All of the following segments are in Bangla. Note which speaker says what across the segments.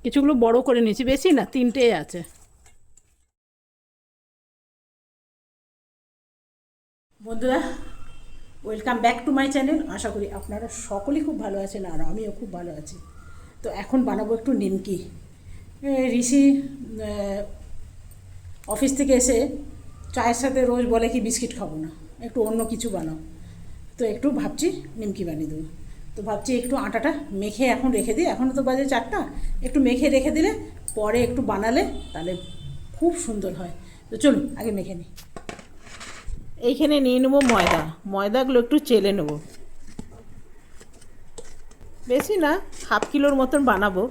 Speaker 1: কিছুগুলো বড় করে নিয়েছি, বেশি না, 3টেই আছে। বন্ধুরা, welcome back to my channel. আশা করি আপনারা সকলেই খুব ভালো আছেন আর আমিও খুব ভালো আছি। তো এখন বানাবো একটু নিমকি। ঋষি অফিস থেকে এসে চায়ের সাথে রোজ বলে কি বিস্কিট খাবো না, একটু অন্য কিছু বানাও। তো একটু ভাবছি নিমকি বানিয়ে দেবো। তো ভাবছি একটু আটাটা মেখে এখন রেখে দিই, এখনও তো বাজে 4টা। একটু মেখে রেখে দিলে পরে একটু বানালে তাহলে খুব সুন্দর হয়। তো চলুন আগে মেখে নিই। এইখানে নিয়ে নেবো ময়দাগুলো একটু চেলে নেবো, বেশি না, হাফ কিলোর মতন বানাবো।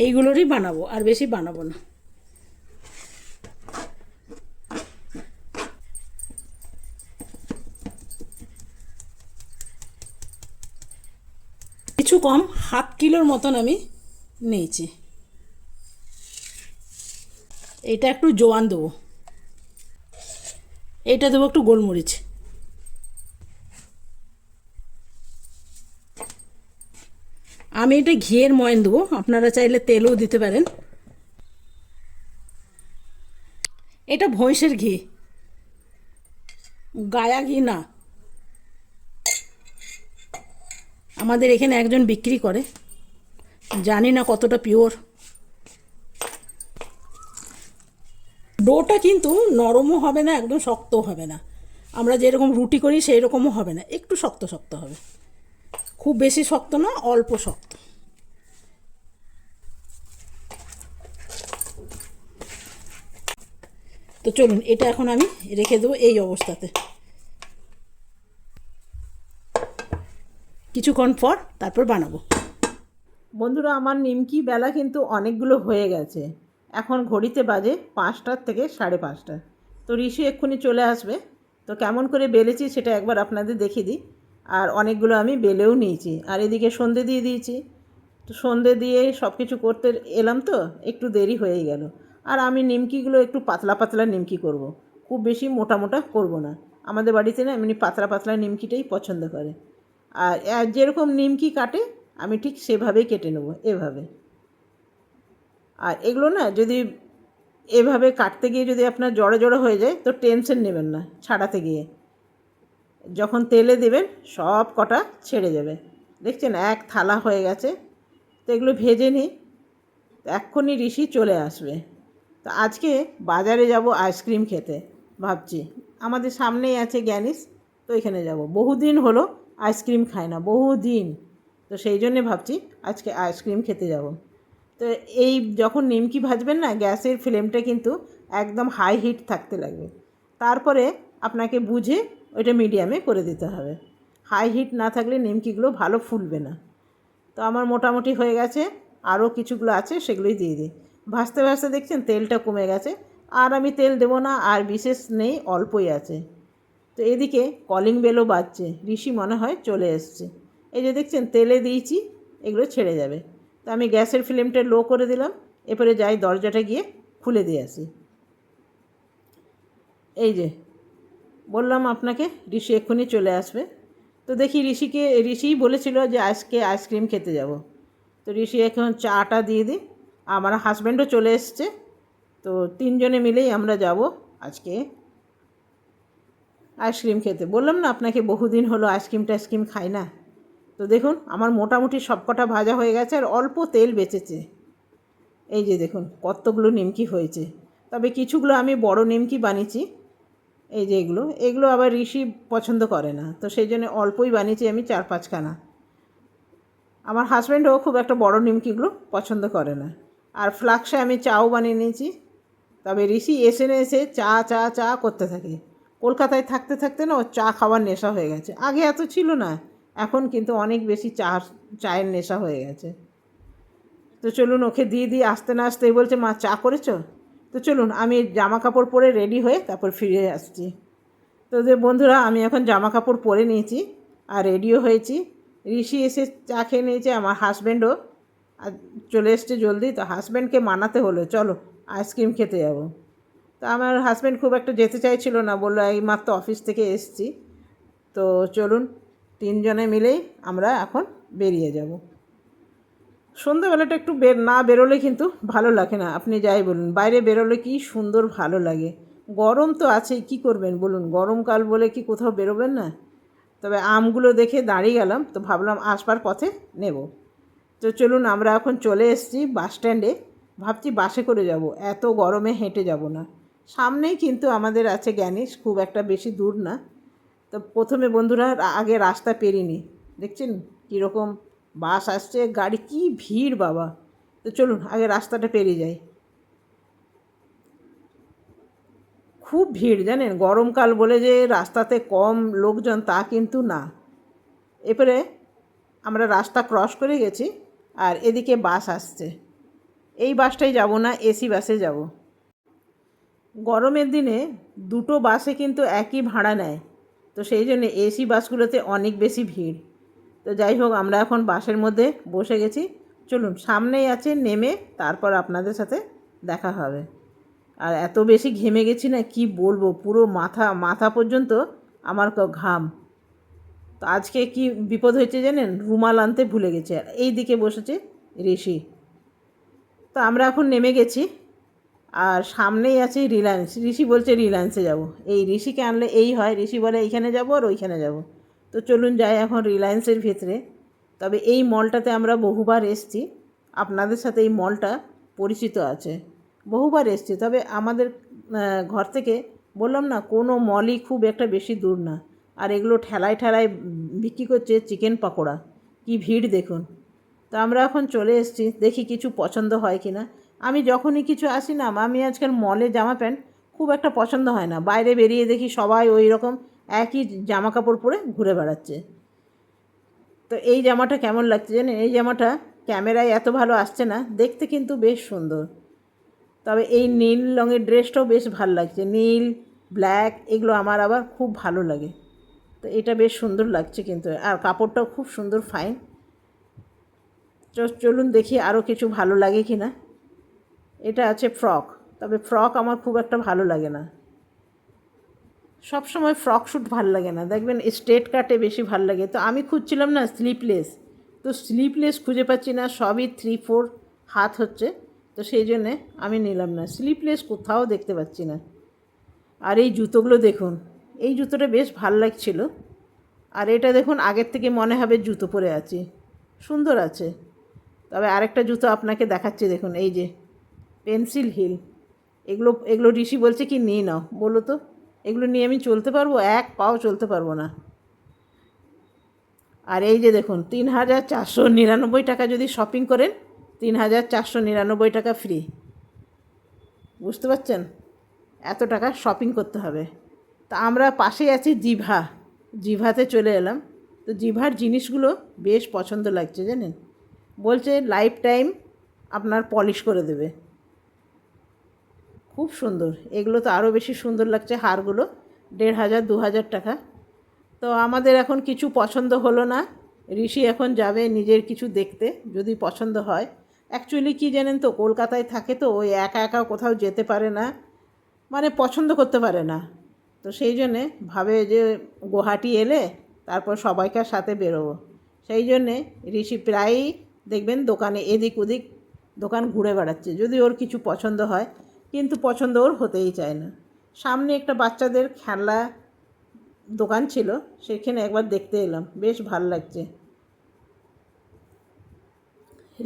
Speaker 1: এইগুলোরই বানাবো, আর বেশি বানাবো না। কিছু কম, হাফ কিলোর মতন আমি নিয়েছি। এইটা একটু জোয়ান দেবো, এইটা দেবো একটু গোলমরিচ। আমি এটা ঘিয়ের ময়ান দেবো, আপনারা চাইলে তেলও দিতে পারেন। এটা ভৈঁসের ঘি, গায়া ঘি না। আমাদের এখানে একজন বিক্রি করে, জানি না কতটা পিওর। ডোটা কিন্তু নরমও হবে না, একদম শক্তও হবে না। আমরা যেরকম রুটি করি সেই রকমও হবে না, একটু শক্ত শক্ত হবে। খুব বেশি শক্ত না, অল্প শক্ত। তো চলুন এটা এখন আমি রেখে দেবো এই অবস্থাতে। কিছুক্ষণ পর তারপর বানাবো। বন্ধুরা, আমার নিমকি বেলা কিন্তু অনেকগুলো হয়ে গেছে। এখন ঘড়িতে বাজে 5টার থেকে 5:30। তো ঋষি এক্ষুনি চলে আসবে। তো কেমন করে বেলেছি সেটা একবার আপনাদের দেখিয়ে দিই। আর অনেকগুলো আমি বেলেও নিয়েছি, আর এদিকে সন্ধে দিয়ে দিয়েছি। তো সন্ধে দিয়ে সব কিছু করতে এলাম, তো একটু দেরি হয়েই গেল। আর আমি নিমকিগুলো একটু পাতলা পাতলা নিমকি করব, খুব বেশি মোটা মোটা করব না। আমাদের বাড়িতে না এমনি পাতলা পাতলা নিমকিটাই পছন্দ করে। আর যেরকম নিমকি কাটে আমি ঠিক সেভাবেই কেটে নেব, এভাবে। আর এগুলো না যদি এভাবে কাটতে গিয়ে যদি আপনার জড়ো জড়ো হয়ে যায় তো টেনশন নেবেন না, ছাড়াতে গিয়ে যখন তেলে দেবেন সব কটা ছেড়ে যাবে। দেখছেন এক থালা হয়ে গেছে। তো এগুলো ভেজে নিই, এক্ষুনি ঋষি চলে আসবে। তো আজকে বাজারে যাব আইসক্রিম খেতে ভাবছি। আমাদের সামনেই আছে জ্ঞানীস, তো এখানে যাব। বহুদিন হলো আইসক্রিম খাই না, বহুদিন। তো সেই জন্যে ভাবছি আজকে আইসক্রিম খেতে যাব। তো এই যখন নিমকি ভাজবেন না, গ্যাসের ফ্লেমটা কিন্তু একদম হাই হিট থাকতে লাগবে। তারপরে আপনাকে বুঝে ওইটা মিডিয়ামে করে দিতে হবে। হাই হিট না থাকলে নিমকিগুলো ভালো ফুলবে না। তো আমার মোটামুটি হয়ে গেছে, আরও কিছুগুলো আছে সেগুলোই দিয়ে দিই। ভাজতে ভাজতে দেখছেন তেলটা কমে গেছে। আর আমি তেল দেবো না, আর বিশেষ নেই, অল্পই আছে। তো এদিকে কলিং বেলও বাজছে, ঋষি মনে হয় চলে এসছে। এই যে দেখছেন তেলে দিয়েছি, এগুলো ছেড়ে যাবে। তো আমি গ্যাসের ফ্লেমটা লো করে দিলাম। এরপরে যাই দরজাটা গিয়ে খুলে দিয়ে আসি। এই যে বললাম আপনাকে ঋষি এক্ষুনি চলে আসবে। তো দেখি ঋষিই বলেছিল যে আজকে আইসক্রিম খেতে যাব। তো ঋষি এখন চাটা দিয়ে দিই। আমার হাজব্যান্ডও চলে এসছে। তো 3জনে মিলেই আমরা যাব আজকে আইসক্রিম খেতে। বললাম না আপনাকে বহুদিন হলো আইসক্রিম খাই না। তো দেখুন আমার মোটামুটি সবকটা ভাজা হয়ে গেছে, আর অল্প তেল বেঁচেছে। এই যে দেখুন কতগুলো নিমকি হয়েছে। তবে কিছুগুলো আমি বড় নিমকি বানিয়েছি। এই যে এগুলো আবার ঋষি পছন্দ করে না, তো সেই জন্য অল্পই বানিয়েছি আমি, 4-5খানা। আমার হাজব্যান্ডও খুব একটা বড় নিমকিগুলো পছন্দ করে না। আর ফ্লাক্সে আমি চাও বানিয়ে নিয়েছি। তবে ঋষি এসে না এসে চা চা চা করতে থাকে। কলকাতায় থাকতে থাকতে না ও চা খাওয়ার নেশা হয়ে গেছে। আগে এত ছিল না, এখন কিন্তু অনেক বেশি চায়ের নেশা হয়ে গেছে। তো চলুন ওকে দিয়ে আসতে না আসতেই বলছে, মা চা করেছো? তো চলুন আমি জামা কাপড় পরে রেডি হয়ে তারপর ফিরে আসছি। তো যে বন্ধুরা, আমি এখন জামা কাপড় পরে নিয়েছি আর রেডিও হয়েছি। ঋষি এসে চা খেয়ে নিয়েছে, আমার হাজব্যান্ডও চলে এসছে জলদি। তো হাজব্যান্ডকে মানাতে হলো, চলো আইসক্রিম খেতে যাব। তো আমার হাজব্যান্ড খুব একটা যেতে চাইছিল না, বললো এইমাত্র অফিস থেকে এসছি। তো চলুন 3জনে মিলেই আমরা এখন বেরিয়ে যাব। সন্ধ্যাবেলাটা একটু না বেরোলে কিন্তু ভালো লাগে না, আপনি যাই বলুন। বাইরে বেরোলে কি সুন্দর ভালো লাগে। গরম তো আছেই, কী করবেন বলুন, গরমকাল বলে কি কোথাও বেরোবেন না। তবে আমগুলো দেখে দাঁড়িয়ে গেলাম, তো ভাবলাম আসবার পথে নেব। তো চলুন, আমরা এখন চলে এসেছি বাস স্ট্যান্ডে। ভাবছি বাসে করে যাব, এত গরমে হেঁটে যাব না। সামনেই কিন্তু আমাদের আছে জ্ঞানীশ, খুব একটা বেশি দূর না। তো প্রথমে বন্ধুরা আগে রাস্তা পেরিনি, দেখছেন কীরকম বাস আসছে, গাড়ি কি ভিড় বাবা। তো চলুন আগে রাস্তাটা পেরিয়ে যাই। খুব ভিড় জানেন, গরমকাল বলে যে রাস্তাতে কম লোকজন তা কিন্তু না। এরপরে আমরা রাস্তা ক্রস করে গেছি, আর এদিকে বাস আসছে। এই বাসটাই যাব না, এসি বাসে যাব। গরমের দিনে দুটো বাসে কিন্তু একই ভাড়া নেয়, তো সেই জন্য এসি বাসগুলোতে অনেক বেশি ভিড়। তো যাই হোক, আমরা এখন বাসের মধ্যে বসে গেছি। চলুন, সামনেই আছে, নেমে তারপর আপনাদের সাথে দেখা হবে। আর এত বেশি ঘেমে গেছি না, কি বলবো, পুরো মাথা মাথা পর্যন্ত আমার ঘাম। তো আজকে কি বিপদ হয়েছে জানেন, রুমাল আনতে ভুলে গেছে। এই দিকে বসেছে ঋষি। তো আমরা এখন নেমে গেছি, আর সামনেই আছে রিলায়েন্স। ঋষি বলছে রিলায়েন্সে যাব। এই ঋষিকে আনলে এই হয়, ঋষি বলে এইখানে যাব আর ওইখানে যাব। তো চলুন যাই এখন রিলায়েন্সের ভিতরে। তবে এই মলটাতে আমরা বহুবার এসেছি, আপনাদের সাথে এই মলটা পরিচিত আছে, বহুবার এসেছি। তবে আমাদের ঘর থেকে বললাম না, কোনো মলই খুব একটা বেশি দূর না। আর এগুলো ঠেলায় ঠেলায় বিক্রি করছে চিকেন পকোড়া, কি ভিড় দেখুন। তো আমরা এখন চলে এসেছি, দেখি কিছু পছন্দ হয় কি না। আমি যখনই কিছু আসি না, আমি আজকাল মলে জামা প্যান্ট খুব একটা পছন্দ হয় না। বাইরে বেরিয়ে দেখি সবাই ওই রকম একই জামা কাপড় পরে ঘুরে বেড়াচ্ছে। তো এই জামাটা কেমন লাগছে জানেন, এই জামাটা ক্যামেরায় এত ভালো আসছে না, দেখতে কিন্তু বেশ সুন্দর। তবে এই নীল রঙের ড্রেসটাও বেশ ভালো লাগছে, নীল ব্ল্যাক এগুলো আমার আবার খুব ভালো লাগে। তো এটা বেশ সুন্দর লাগছে কিন্তু, আর কাপড়টাও খুব সুন্দর ফাইন। চলুন দেখি আরও কিছু ভালো লাগে কি না। এটা আছে ফ্রক, তবে ফ্রক আমার খুব একটা ভালো লাগে না। সব সময় ফ্রক শ্যুট ভালো লাগে না, দেখবেন স্ট্রেট কাটে বেশি ভালো লাগে। তো আমি খুঁজছিলাম না স্লিপলেস, তো স্লিপলেস খুঁজে পাচ্ছি না, সবই 3-4 হাত হচ্ছে। তো সেই জন্যে আমি নিলাম না, স্লিপলেস কোথাও দেখতে পাচ্ছি না। আর এই জুতোগুলো দেখুন, এই জুতোটা বেশ ভাল লাগছিল। আর এটা দেখুন, আগের থেকে মনে হবে জুতো পরে আছি, সুন্দর আছে। তবে আরেকটা জুতো আপনাকে দেখাচ্ছি, দেখুন এই যে পেন্সিল হিল। এগুলো এগুলো ঋষি বলছে কি নিয়ে নাও, বলো তো এগুলো নিয়ে আমি চলতে পারবো? এক পাও চলতে পারবো না। আর এই যে দেখুন, 3,499 টাকা যদি শপিং করেন, 3,499 টাকা ফ্রি। বুঝতে পারছেন, এত টাকা শপিং করতে হবে। তা আমরা পাশেই আছি জিভা, জিভাতে চলে এলাম। তো জিভার জিনিসগুলো বেশ পছন্দ লাগছে জানেন, বলছে লাইফ টাইম আপনার পলিশ করে দেবে, খুব সুন্দর। এগুলো তো আরও বেশি সুন্দর লাগছে, হারগুলো 1,500-2,000 টাকা। তো আমাদের এখন কিছু পছন্দ হলো না, ঋষি এখন যাবে নিজের কিছু দেখতে, যদি পছন্দ হয়। অ্যাকচুয়ালি কি জানেন তো, কলকাতায় থাকে তো, ওই একা একা কোথাও যেতে পারে না, মানে পছন্দ করতে পারে না। তো সেই জন্যে ভাবে যে গুয়াহাটি এলে তারপর সবাইকার সাথে বেরোবো। সেই জন্যে ঋষি প্রায়ই দেখবেন দোকানে এদিক ওদিক দোকান ঘুরে বেড়াচ্ছে, যদি ওর কিছু পছন্দ হয়, কিন্তু পছন্দ ওর হতেই চায় না। সামনে একটা বাচ্চাদের খেলনা দোকান ছিল, সেখানে একবার দেখতে এলাম, বেশ ভাল লাগছে।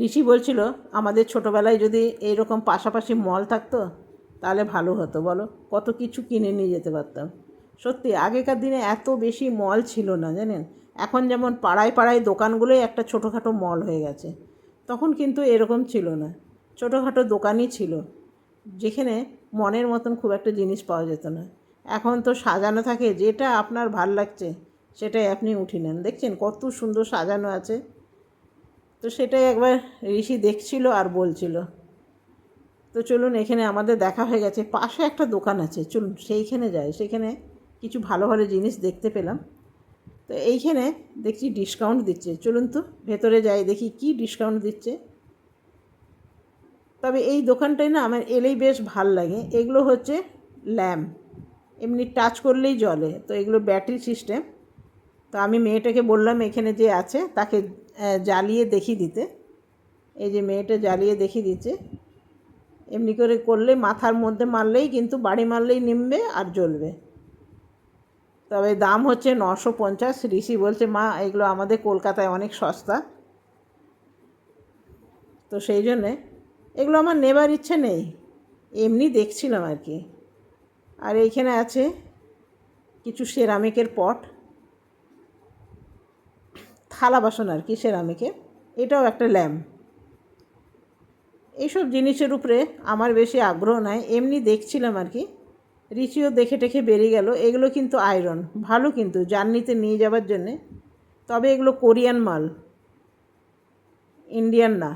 Speaker 1: ঋষি বলছিল আমাদের ছোটোবেলায় যদি এইরকম পাশাপাশি মল থাকতো তাহলে ভালো হতো, বলো কত কিছু কিনে নিয়ে যেতে পারতাম। সত্যি আগেকার দিনে এত বেশি মল ছিল না জানেন, এখন যেমন পাড়ায় পাড়ায় দোকানগুলোই একটা ছোটোখাটো মল হয়ে গেছে। তখন কিন্তু এরকম ছিল না, ছোটোখাটো দোকানই ছিল, যেখানে মনের মতন খুব একটা জিনিস পাওয়া যেত না। এখন তো সাজানো থাকে, যেটা আপনার ভাল লাগছে সেটাই আপনি উঠে নেন। দেখছেন কত সুন্দর সাজানো আছে। তো সেটাই একবার ঋষি দেখছিল আর বলছিল। তো চলুন, এখানে আমাদের দেখা হয়ে গেছে, পাশে একটা দোকান আছে, চলুন সেইখানে যাই, সেখানে কিছু ভালো ভালো জিনিস দেখতে পেলাম। তো এইখানে দেখছি ডিসকাউন্ট দিচ্ছে, চলুন তো ভেতরে যাই, দেখি কি ডিসকাউন্ট দিচ্ছে। তবে এই দোকানটাই না আমার এলেই বেশ ভাল লাগে। এগুলো হচ্ছে ল্যাম্প, এমনি টাচ করলেই জ্বলে, তো এগুলো ব্যাটারি সিস্টেম। তো আমি মেয়েটাকে বললাম এখানে যে আছে তাকে জ্বালিয়ে দেখিয়ে দিতে। এই যে মেয়েটা জ্বালিয়ে দেখিয়ে দিচ্ছে, এমনি করে করলে মাথার মধ্যে মারলেই কিন্তু বাড়ি মারলেই নিমবে আর জ্বলবে। তবে দাম হচ্ছে 950। ঋষি বলছে মা এগুলো আমাদের কলকাতায় অনেক সস্তা, তো সেই জন্যে এগুলো আমার নেবার ইচ্ছে নেই, এমনি দেখছিলাম আর কি। আর এইখানে আছে কিছু সেরামিকের পট, থালা বাসন আর কি সেরামিকের, এটাও একটা ল্যাম্প। এইসব জিনিসের উপরে আমার বেশি আগ্রহ নাই, এমনি দেখছিলাম আর কি। রিচিও দেখে টেখে বেরিয়ে গেল। এগুলো কিন্তু আয়রন, ভালো কিন্তু জার্নিতে নিয়ে যাওয়ার জন্যে। তবে এগুলো কোরিয়ান মাল, ইন্ডিয়ান না।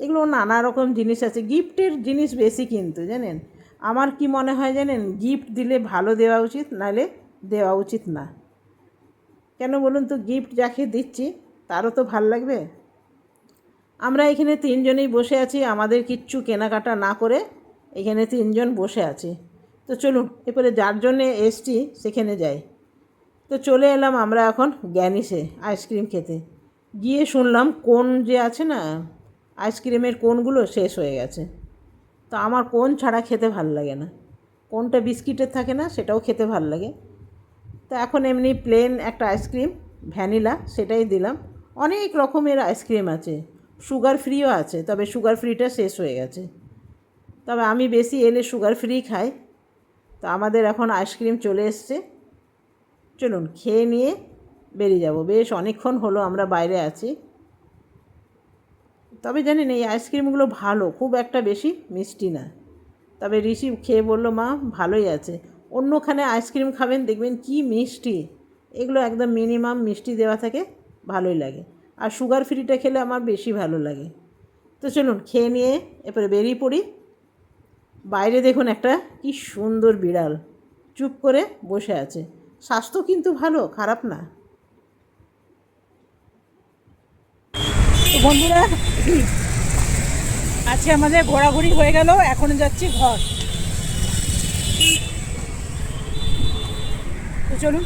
Speaker 1: এগুলো নানা রকম জিনিস আছে, গিফটের জিনিস বেশি কিন্তু জানেন। আমার কি মনে হয় জানেন, গিফট দিলে ভালো দেওয়া উচিত, নাহলে দেওয়া উচিত না। কেন বলুন তো, গিফট যাকে দিচ্ছি তারও তো ভাল লাগবে। আমরা এখানে 3 জনেই বসে আছি, আমাদের কিচ্ছু কেনাকাটা না করে এখানে 3 জন বসে আছি। তো চলুন এরপরে যার জন্যে এসছি সেখানে যাই। তো চলে এলাম আমরা এখন গ্যানিসে আইসক্রিম খেতে। গিয়ে শুনলাম কোন যে আছে না, আইসক্রিমের কোনগুলো শেষ হয়ে গেছে। তো আমার কোন ছাড়া খেতে ভাল লাগে না, কোনটা বিস্কিটের থাকে না সেটাও খেতে ভাল লাগে। তো এখন এমনি প্লেন একটা আইসক্রিম ভ্যানিলা সেটাই দিলাম। অনেক রকমের আইসক্রিম আছে, সুগার ফ্রিও আছে, তবে সুগার ফ্রিটা শেষ হয়ে গেছে। তবে আমি বেশি এলে সুগার ফ্রি খাই। তো আমাদের এখন আইসক্রিম চলে এসছে, চলুন খেয়ে নিয়ে বেরিয়ে যাব। বেশ অনেকক্ষণ হলো আমরা বাইরে আছি। তবে জানেন এই আইসক্রিমগুলো ভালো, খুব একটা বেশি মিষ্টি না। তবে ঋষি খেয়ে বলল মা ভালোই আছে। অন্যখানে আইসক্রিম খাবেন দেখবেন কি মিষ্টি, এগুলো একদম মিনিমাম মিষ্টি দেওয়া থাকে, ভালোই লাগে। আর সুগার ফ্রিটা খেলে আমার বেশি ভালো লাগে। তো চলুন খেয়ে নিয়ে এরপরে বেরিয়ে পড়ি। বাইরে দেখুন একটা কি সুন্দর বিড়াল চুপ করে বসে আছে, স্বাস্থ্য কিন্তু ভালো, খারাপ না।
Speaker 2: তো বন্ধুরা, আজকে আমাদের ঘোরাঘুরি হয়ে গেল, এখন যাচ্ছি ঘর। তো চলুন,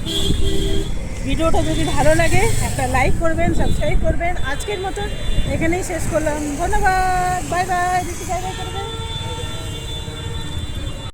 Speaker 2: ভিডিওটা যদি ভালো লাগে একটা লাইক করবেন, সাবস্ক্রাইব করবেন। আজকের মতন এখানেই শেষ করলাম, ধন্যবাদ, বাই বাই। বাই বাই করবেন।